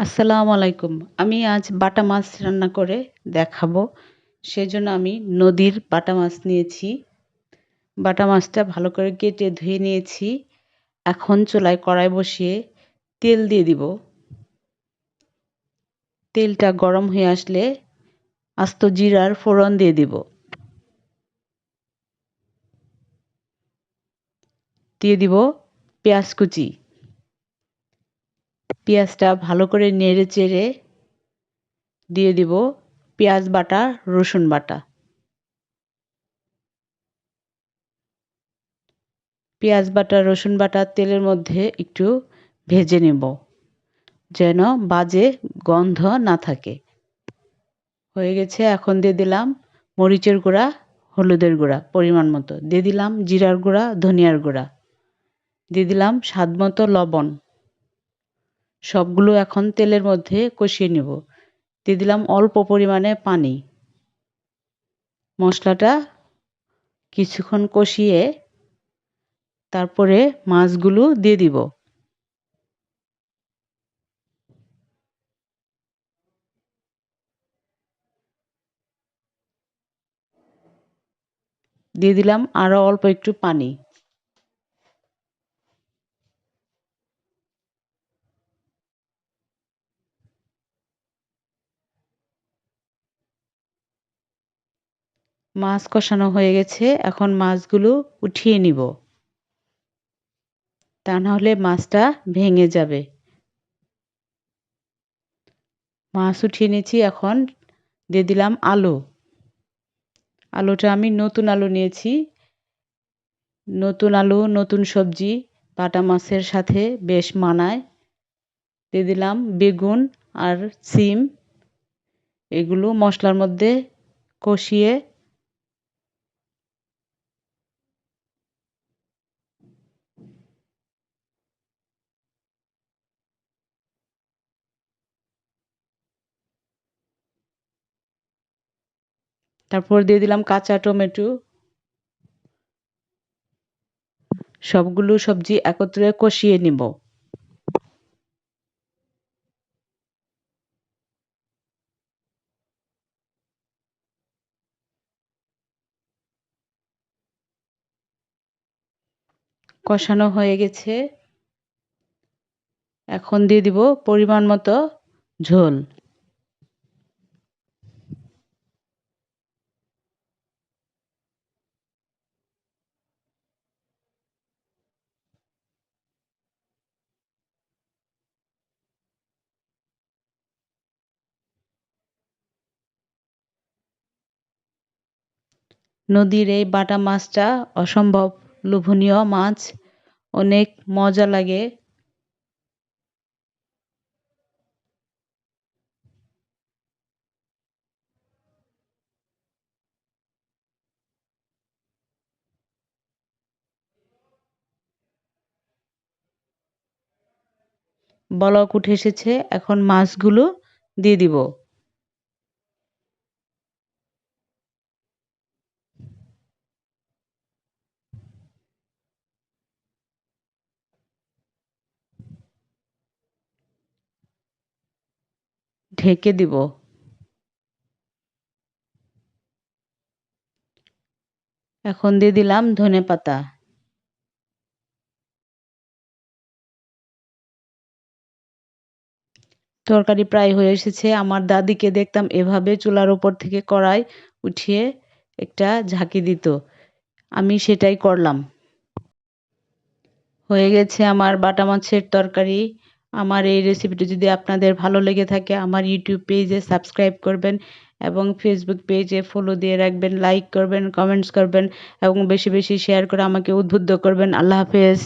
আসসালামু আলাইকুম। আমি আজ বাটা মাছ রান্না করে দেখাবো। সেজন্য আমি নদীর বাটা মাছ নিয়েছি। বাটা মাছটা ভালো করে কেটে ধুয়ে নিয়েছি। এখন চুলায় কড়াই বসিয়ে তেল দিয়ে দিব। তেলটা গরম হয়ে আসলে আস্ত জিরার ফোড়ন দিয়ে দিব। দিয়ে দিব পেঁয়াজ কুচি। পেঁয়াজটা ভালো করে নেড়ে চেড়ে দিয়ে দিব পেঁয়াজ বাটা, রসুন বাটা। পেঁয়াজ বাটা, রসুন বাটা তেলের মধ্যে একটু ভেজে নেব, যেন বাজে গন্ধ না থাকে। হয়ে গেছে, এখন দিয়ে দিলাম মরিচের গুঁড়া, হলুদের গুঁড়া পরিমাণ মতো। দিয়ে দিলাম জিরার গুঁড়া, ধনিয়ার গুঁড়া। দিয়ে দিলাম স্বাদ মতো লবণ। সবগুলো এখন তেলের মধ্যে কষিয়ে নেব। দিয়ে দিলাম অল্প পরিমাণে পানি। মশলাটা কিছুক্ষণ কষিয়ে তারপরে মাছগুলো দিয়ে দিব। দিয়ে দিলাম আরো অল্প একটু পানি। মাছ কষানো হয়ে গেছে, এখন মাছগুলো উঠিয়ে নিব, তা নাহলে মাছটা ভেঙে যাবে। মাছ উঠিয়ে নিয়েছি, এখন দিয়ে দিলাম আলু। আলুটা আমি নতুন আলু নিয়েছি। নতুন আলু, নতুন সবজি বাটা মাছের সাথে বেশ মানায়। দিয়ে দিলাম বেগুন আর সিম। এগুলো মশলার মধ্যে কষিয়ে তারপর দিয়ে দিলাম কাঁচা টমেটো। সবগুলো সবজি একত্রে কষিয়ে নিব। কষানো হয়ে গেছে, এখন দিয়ে দিব পরিমাণ মতো ঝোল। নদীর এই বাটা মাছটা অসম্ভব লোভনীয় মাছ, অনেক মজা লাগে। বলক উঠে এসেছে, এখন মাছগুলো দিয়ে দিব। ঢেকে দিব। এখন দিয়ে দিলাম ধনেপাতা। তরকারি প্রায় হয়ে এসেছে। আমার দাদিকে দেখতাম এভাবে চুলার উপর থেকে কড়াই উঠিয়ে একটা ঝাঁকি দিত। আমি সেটাই করলাম। হয়ে গেছে আমার বাটা মাছের তরকারি। আমার এই রেসিপিটি যদি আপনাদের ভালো লেগে থাকে, আমার ইউটিউব পেজে সাবস্ক্রাইব করবেন এবং ফেসবুক পেজে ফলো দিয়ে রাখবেন, লাইক করবেন, কমেন্টস করবেন এবং বেশি বেশি শেয়ার করে আমাকে উদ্বুদ্ধ করবেন। আল্লাহ হাফেজ।